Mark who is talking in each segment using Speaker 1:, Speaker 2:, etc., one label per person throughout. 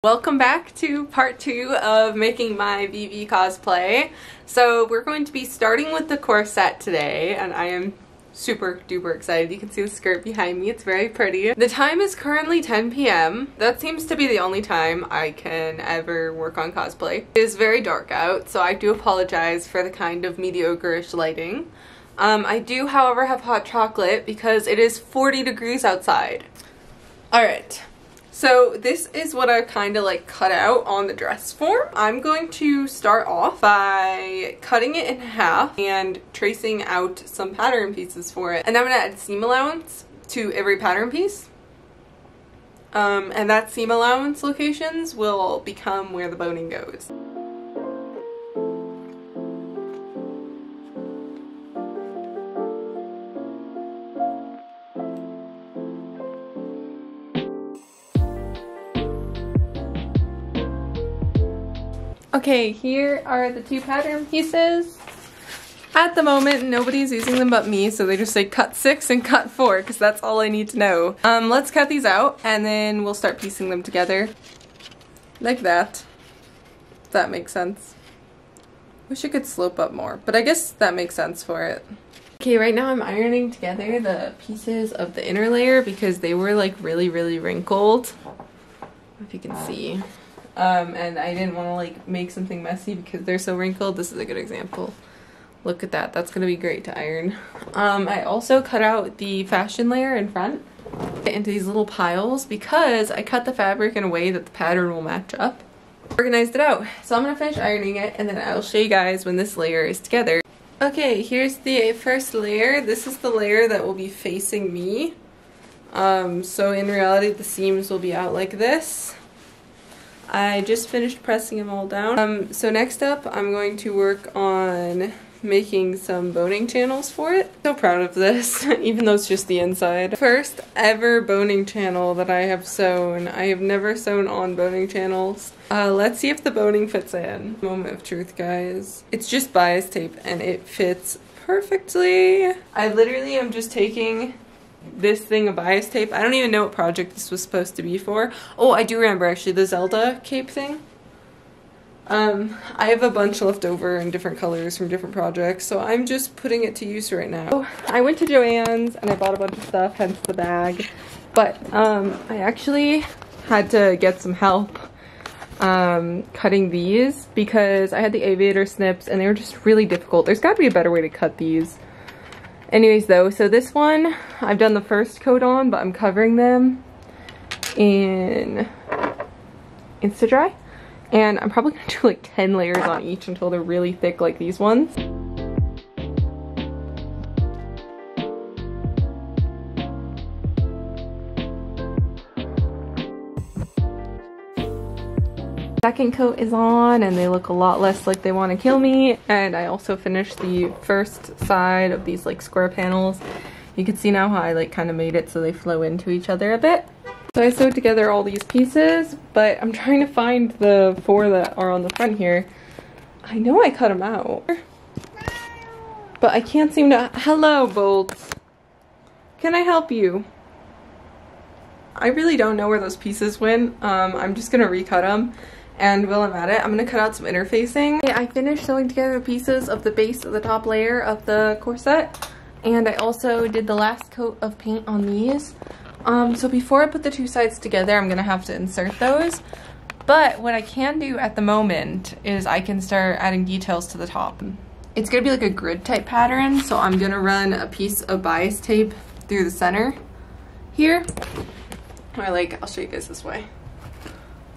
Speaker 1: Welcome back to part 2 of making my Vivi cosplay. So we're going to be starting with the corset today, and I am super duper excited. You can see the skirt behind me, it's very pretty. The time is currently 10 p.m. That seems to be the only time I can ever work on cosplay. It is very dark out, so I do apologize for the kind of mediocre-ish lighting. I do, however, have hot chocolate because it is 40 degrees outside. Alright. So this is what I kind of like cut out on the dress form. I'm going to start off by cutting it in half and tracing out some pattern pieces for it. And I'm going to add seam allowance to every pattern piece. And that seam allowance locations will become where the boning goes. Okay, here are the two pattern pieces. At the moment, nobody's using them but me, so they just say cut 6 and cut 4 because that's all I need to know. Let's cut these out and then we'll start piecing them together. Like that. If that makes sense. Wish it could slope up more, but I guess that makes sense for it. Okay, right now I'm ironing together the pieces of the inner layer because they were like really wrinkled. If you can see. And I didn't want to like make something messy because they're so wrinkled. This is a good example. Look at that. That's going to be great to iron. I also cut out the fashion layer in front into these little piles because I cut the fabric in a way that the pattern will match up. Organized it out. So I'm going to finish ironing it and then I'll show you guys when this layer is together. Okay, here's the first layer. This is the layer that will be facing me. So in reality the seams will be out like this. I just finished pressing them all down. So next up, I'm going to work on making some boning channels for it. So proud of this, even though it's just the inside. First ever boning channel that I have sewn. I have never sewn on boning channels. Let's see if the boning fits in. Moment of truth, guys. It's just bias tape and it fits perfectly. I literally am just taking this thing of bias tape. I don't even know what project this was supposed to be for. Oh, I do remember actually, the Zelda cape thing. I have a bunch left over in different colors from different projects, so I'm just putting it to use right now. Oh, I went to Joann's and I bought a bunch of stuff, hence the bag. But I actually had to get some help cutting these because I had the aviator snips and they were just really difficult. There's got to be a better way to cut these. Anyways though, so this one I've done the first coat on, but I'm covering them in Insta-Dry. And I'm probably going to do like 10 layers on each until they're really thick like these ones. Second coat is on and they look a lot less like they want to kill me, and I also finished the first side of these like square panels. You can see now how I like kind of made it so they flow into each other a bit. So I sewed together all these pieces, but I'm trying to find the 4 that are on the front here. I know I cut them out, but I can't seem to— Hello, Bolts. Can I help you? I really don't know where those pieces went. I'm just gonna recut them. And while I'm at it, I'm going to cut out some interfacing. I finished sewing together the pieces of the base of the top layer of the corset. And I also did the last coat of paint on these. So before I put the two sides together, I'm going to have to insert those. But what I can do at the moment is I can start adding details to the top. It's going to be like a grid type pattern. So I'm going to run a piece of bias tape through the center here. Or like, I'll show you guys this way.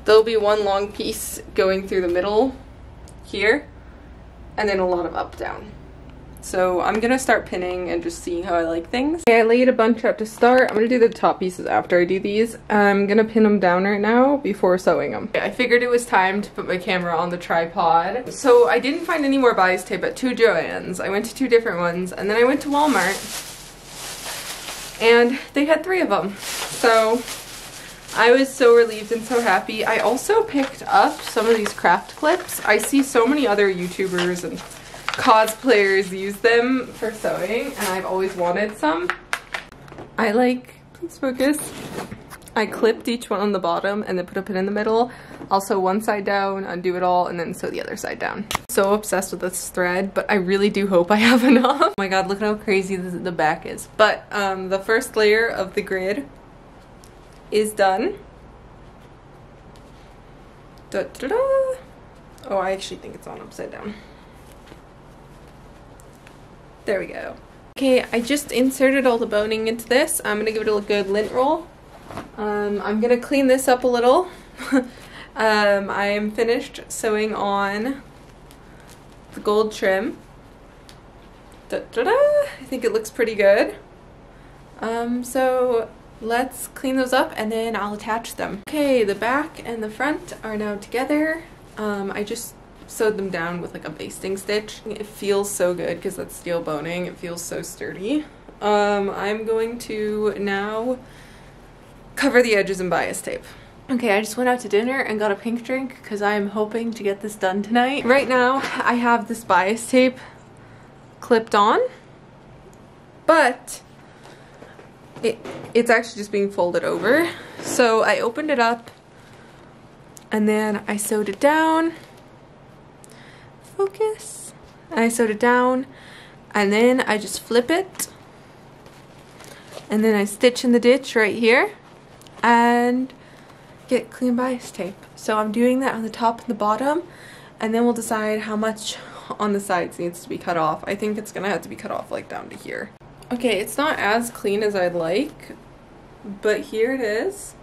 Speaker 1: There'll be one long piece going through the middle here, and then a lot of up down. So I'm gonna start pinning and just seeing how I like things. Okay, I laid a bunch up to start. I'm gonna do the top pieces after I do these. I'm gonna pin them down right now before sewing them. I figured it was time to put my camera on the tripod. So I didn't find any more bias tape at 2 Joann's. I went to 2 different ones, and then I went to Walmart, and they had 3 of them. So I was so relieved and so happy. I also picked up some of these craft clips. I see so many other YouTubers and cosplayers use them for sewing, and I've always wanted some. I like, please focus. I clipped each one on the bottom and then put a pin in the middle. I'll sew one side down, undo it all, and then sew the other side down. So obsessed with this thread, but I really do hope I have enough. Oh my god, look at how crazy the back is. But the first layer of the grid is done. Da, da, da. Oh, I actually think it's on upside down. There we go. Okay, I just inserted all the boning into this. I'm gonna give it a good lint roll. I'm gonna clean this up a little. I am finished sewing on the gold trim. Da, da, da. I think it looks pretty good. So let's clean those up and then I'll attach them. Okay, the back and the front are now together. I just sewed them down with like a basting stitch. It feels so good because that's steel boning. It feels so sturdy. I'm going to now cover the edges in bias tape. Okay, I just went out to dinner and got a pink drink because I'm hoping to get this done tonight. Right now, I have this bias tape clipped on, but it's actually just being folded over. So I opened it up and then I sewed it down. Focus. And I sewed it down and then I just flip it and then I stitch in the ditch right here and get clean bias tape. So I'm doing that on the top and the bottom, and then we'll decide how much on the sides needs to be cut off. I think it's gonna have to be cut off like down to here. Okay, it's not as clean as I'd like, but here it is.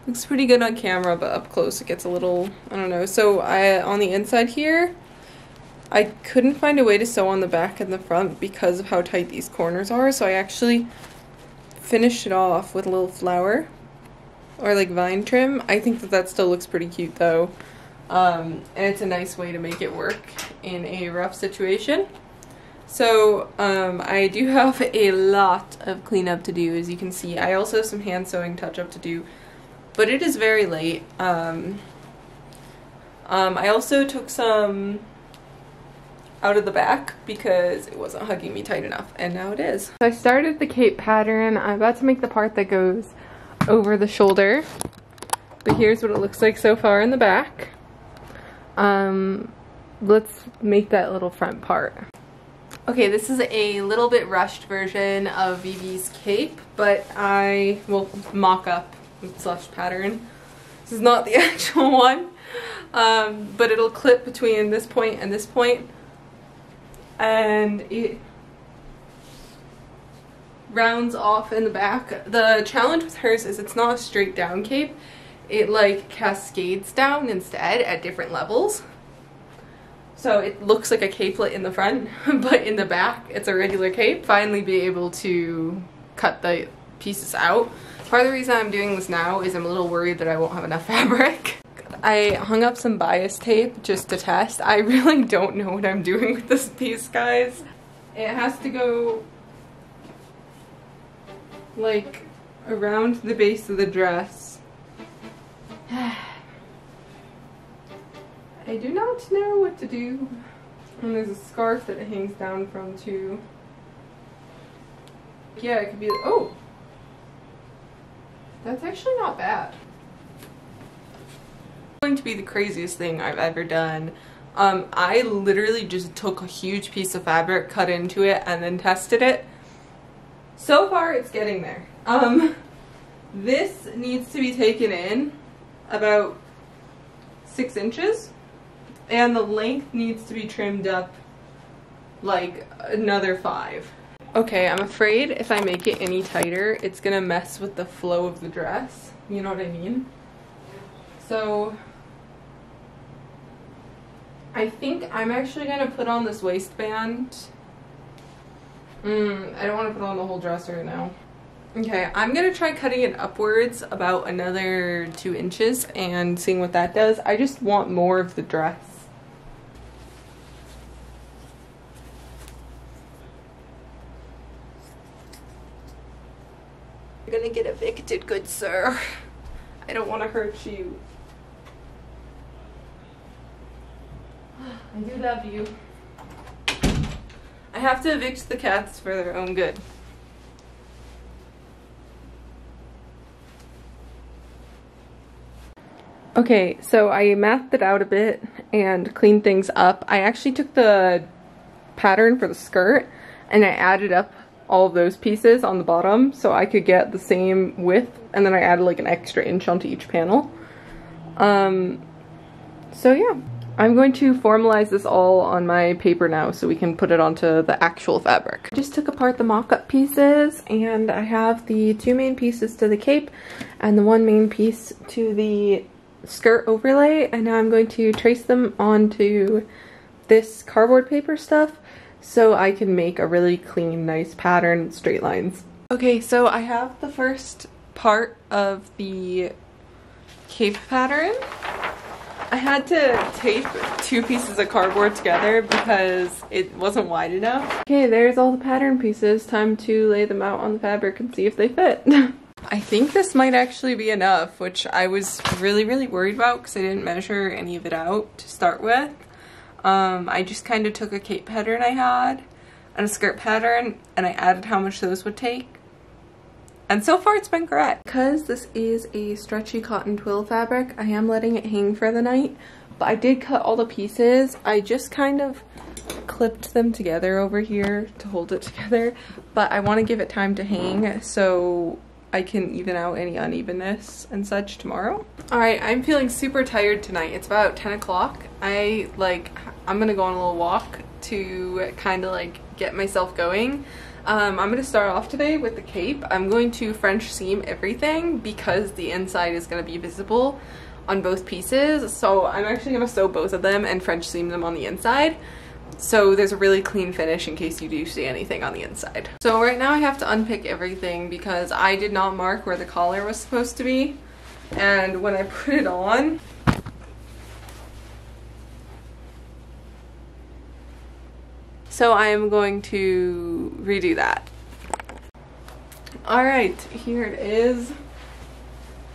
Speaker 1: Looks pretty good on camera, but up close it gets a little, I don't know. So on the inside here, I couldn't find a way to sew on the back and the front because of how tight these corners are, so I actually finished it off with a little flower or like vine trim. I think that still looks pretty cute though, and it's a nice way to make it work in a rough situation. So I do have a lot of cleanup to do, as you can see. I also have some hand sewing touch up to do, but it is very late. I also took some out of the back because it wasn't hugging me tight enough, and now it is. So I started the cape pattern. I'm about to make the part that goes over the shoulder, but here's what it looks like so far in the back. Let's make that little front part. Okay, this is a little bit rushed version of Vivi's cape, but I will mock up / pattern. This is not the actual one, but it'll clip between this point and this point, and it rounds off in the back. The challenge with hers is it's not a straight down cape. It like cascades down instead at different levels. So it looks like a capelet in the front, but in the back it's a regular cape. Finally be able to cut the pieces out. Part of the reason I'm doing this now is I'm a little worried that I won't have enough fabric. I hung up some bias tape just to test. I really don't know what I'm doing with this piece, guys. It has to go like around the base of the dress. I do not know what to do. And there's a scarf that it hangs down from too. Yeah, it could be, oh! That's actually not bad. It's going to be the craziest thing I've ever done. I literally just took a huge piece of fabric, cut into it, and then tested it. So far, it's getting there. This needs to be taken in about 6 inches, and the length needs to be trimmed up like another 5. Okay, I'm afraid if I make it any tighter, it's gonna mess with the flow of the dress. You know what I mean? So I think I'm actually gonna put on this waistband. I don't want to put on the whole dress right now. Okay, I'm gonna try cutting it upwards about another 2 inches and seeing what that does. I just want more of the dress. You're gonna get evicted, good sir. I don't want to hurt you. I do love you. I have to evict the cats for their own good. Okay, so I mathed it out a bit and cleaned things up. I actually took the pattern for the skirt and I added up all of those pieces on the bottom so I could get the same width, and then I added like an extra inch onto each panel. So yeah, I'm going to formalize this all on my paper now so we can put it onto the actual fabric. I just took apart the mock-up pieces and I have the 2 main pieces to the cape and the 1 main piece to the skirt overlay, and now I'm going to trace them onto this cardboard paper stuff so I can make a really clean, nice pattern with straight lines. Okay, so I have the first part of the cape pattern. I had to tape 2 pieces of cardboard together because it wasn't wide enough. Okay, there's all the pattern pieces. Time to lay them out on the fabric and see if they fit. I think this might actually be enough, which I was really worried about because I didn't measure any of it out to start with. I just kind of took a cape pattern I had and a skirt pattern and I added how much those would take. And so far it's been correct. Because this is a stretchy cotton twill fabric, I am letting it hang for the night. But I did cut all the pieces. I just kind of clipped them together over here to hold it together. But I want to give it time to hang so I can even out any unevenness and such tomorrow. Alright, I'm feeling super tired tonight. It's about 10 o'clock. I'm gonna go on a little walk to kind of like get myself going. I'm going to start off today with the cape. I'm going to French seam everything because the inside is going to be visible on both pieces. So I'm actually going to sew both of them and French seam them on the inside. So there's a really clean finish in case you do see anything on the inside. So right now I have to unpick everything because I did not mark where the collar was supposed to be. And when I put it on, so I am going to redo that. Alright, here it is.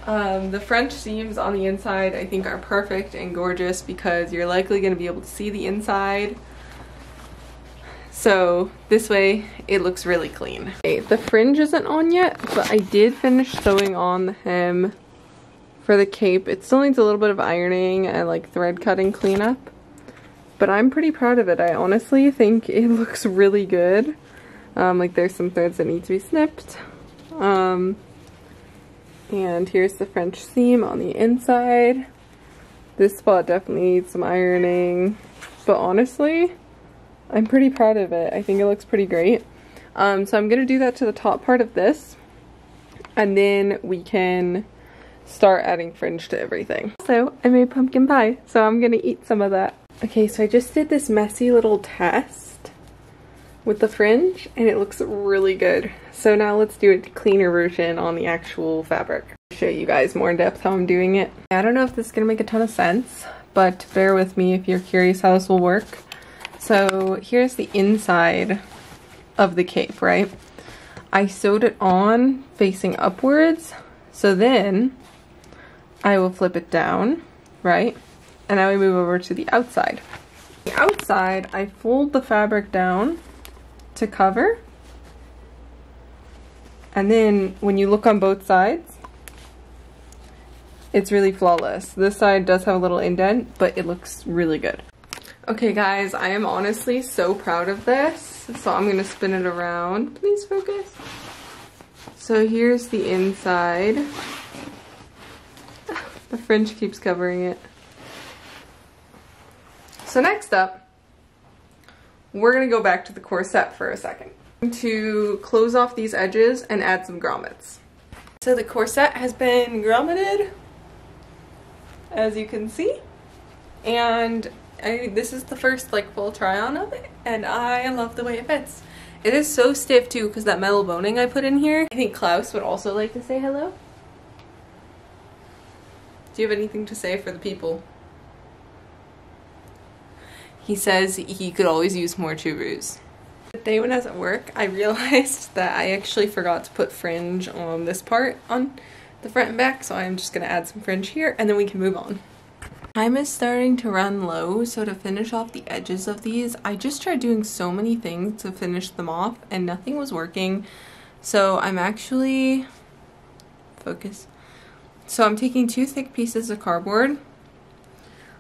Speaker 1: The French seams on the inside I think are perfect and gorgeous because you're likely going to be able to see the inside. So this way it looks really clean. Okay, the fringe isn't on yet, but I did finish sewing on the hem for the cape. It still needs a little bit of ironing and like thread cutting cleanup. But I'm pretty proud of it. I honestly think it looks really good. Like there's some threads that need to be snipped. And here's the French seam on the inside. This spot definitely needs some ironing. But honestly, I'm pretty proud of it. I think it looks pretty great. So I'm going to do that to the top part of this. And then we can start adding fringe to everything. So I made pumpkin pie, so I'm going to eat some of that. Okay, so I just did this messy little test with the fringe and it looks really good. So now let's do a cleaner version on the actual fabric. I'll show you guys more in depth how I'm doing it. I don't know if this is going to make a ton of sense, but bear with me if you're curious how this will work. So here's the inside of the cape, right? I sewed it on facing upwards, so then I will flip it down, right? And now we move over to the outside. The outside, I fold the fabric down to cover. And then when you look on both sides, it's really flawless. This side does have a little indent, but it looks really good. Okay guys, I am honestly so proud of this. So I'm gonna spin it around. Please focus. So here's the inside. The fringe keeps covering it. So next up, we're going to go back to the corset for a second. I'm going to close off these edges and add some grommets. So the corset has been grommeted, as you can see, and this is the first like full try on of it, and I love the way it fits. It is so stiff too because that metal boning I put in here. I think Klaus would also like to say hello. Do you have anything to say for the people? He says he could always use more churros. The day when I was at work, I realized that I actually forgot to put fringe on this part on the front and back, so I'm just gonna add some fringe here and then we can move on. Time is starting to run low, so to finish off the edges of these, I just tried doing so many things to finish them off and nothing was working. So I'm actually, focus. So I'm taking 2 thick pieces of cardboard,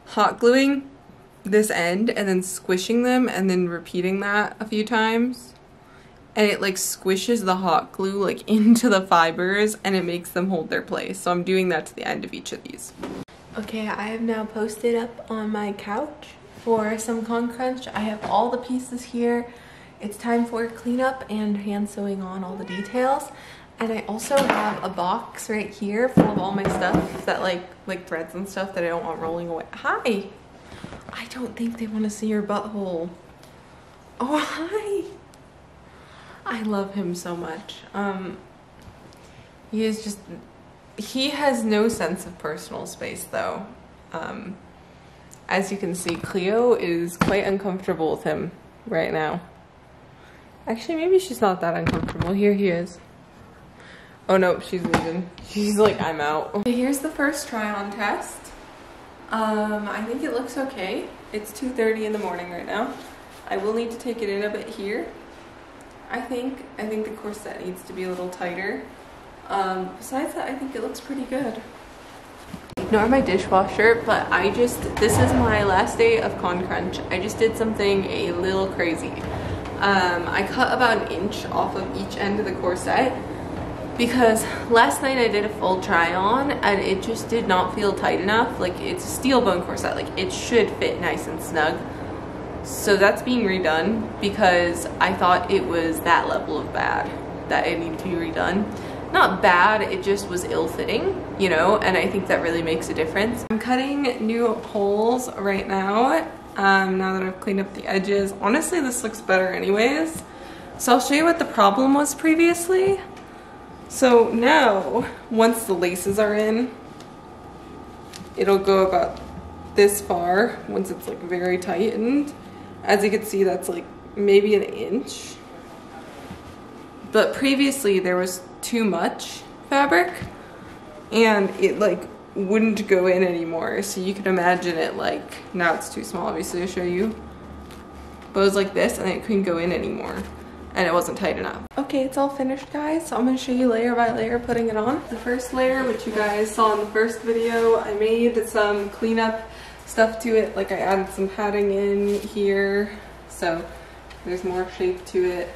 Speaker 1: hot gluing this end, and then squishing them, and then repeating that a few times. And it like squishes the hot glue like into the fibers, and it makes them hold their place. So I'm doing that to the end of each of these. Okay, I have now posted up on my couch for some con crunch. I have all the pieces here. It's time for cleanup and hand sewing on all the details. And I also have a box right here full of all my stuff that like threads and stuff that I don't want rolling away. Hi! I don't think they want to see your butthole. Oh, hi! I love him so much. He has no sense of personal space though. As you can see, Cleo is quite uncomfortable with him right now. Actually, maybe she's not that uncomfortable. Here he is. Oh no, she's leaving. She's like, I'm out. Okay, here's the first try on test. I think it looks okay. It's 2:30 in the morning right now. I will need to take it in a bit here. I think the corset needs to be a little tighter. Besides that, I think it looks pretty good. Ignore my dishwasher, but this is my last day of con crunch. I just did something a little crazy. I cut about 1 inch off of each end of the corset because last night I did a full try on and it just did not feel tight enough. Like, it's a steel bone corset, like it should fit nice and snug. So that's being redone because I thought it was that level of bad that it needed to be redone. Not bad, it just was ill-fitting, you know, and I think that really makes a difference. I'm cutting new holes right now, now that I've cleaned up the edges. Honestly, this looks better anyways. So I'll show you what the problem was previously. So now, once the laces are in, it'll go about this far once it's like very tightened. As you can see, that's like maybe 1 inch. But previously there was too much fabric and it like wouldn't go in anymore. So you can imagine it like, now it's too small obviously to show you. But it was like this and it couldn't go in anymore and it wasn't tight enough. Okay, it's all finished guys, so I'm gonna show you layer by layer putting it on. The first layer, which you guys saw in the first video, I made some cleanup stuff to it, like I added some padding in here, so there's more shape to it.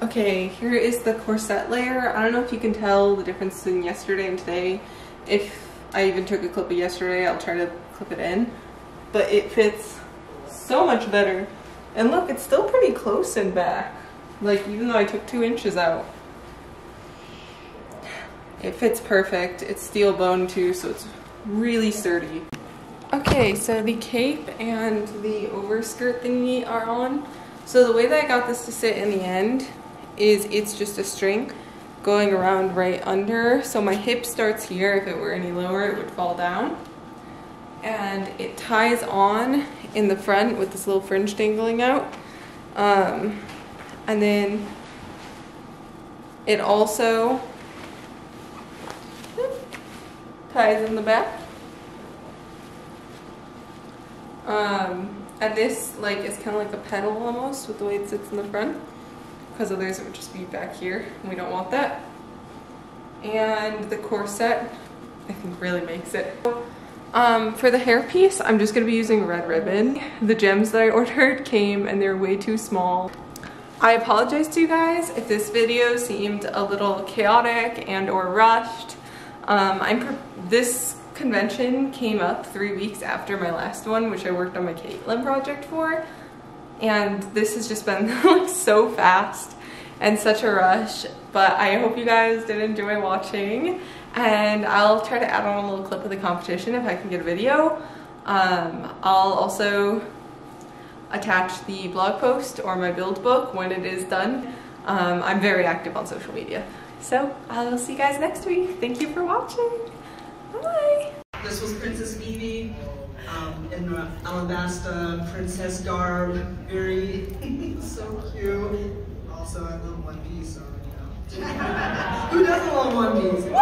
Speaker 1: Okay, here is the corset layer. I don't know if you can tell the difference in yesterday and today. If I even took a clip of yesterday, I'll try to clip it in, but it fits so much better. And look, it's still pretty close in back, like even though I took 2 inches out. It fits perfect. It's steel bone too, so it's really sturdy. Okay, so the cape and the overskirt thingy are on. So the way that I got this to sit in the end is it's just a string going around right under. So my hip starts here. If it were any lower, it would fall down. And it ties on in the front with this little fringe dangling out. And then it also ties in the back. And this like is kind of like a pedal almost with the way it sits in the front, because others it would just be back here and we don't want that. And the corset I think really makes it. For the hairpiece, I'm just gonna be using red ribbon. The gems that I ordered came and they're way too small. I apologize to you guys if this video seemed a little chaotic and or rushed. This convention came up 3 weeks after my last one, which I worked on my Caitlin project for, and this has just been like so fast and such a rush, but I hope you guys did enjoy watching, and I'll try to add on a little clip of the competition if I can get a video. I'll also attach the blog post or my build book when it is done. I'm very active on social media, so I'll see you guys next week. Thank you for watching. Bye.
Speaker 2: This was Princess Vivi in Alabasta princess garb, very so cute. Also, I love One Piece, so you know. Who doesn't love One Piece? Yes!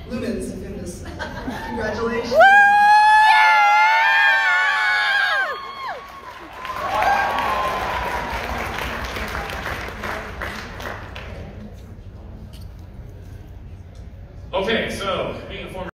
Speaker 2: Lumens in this. Congratulations.
Speaker 3: Okay, so being a former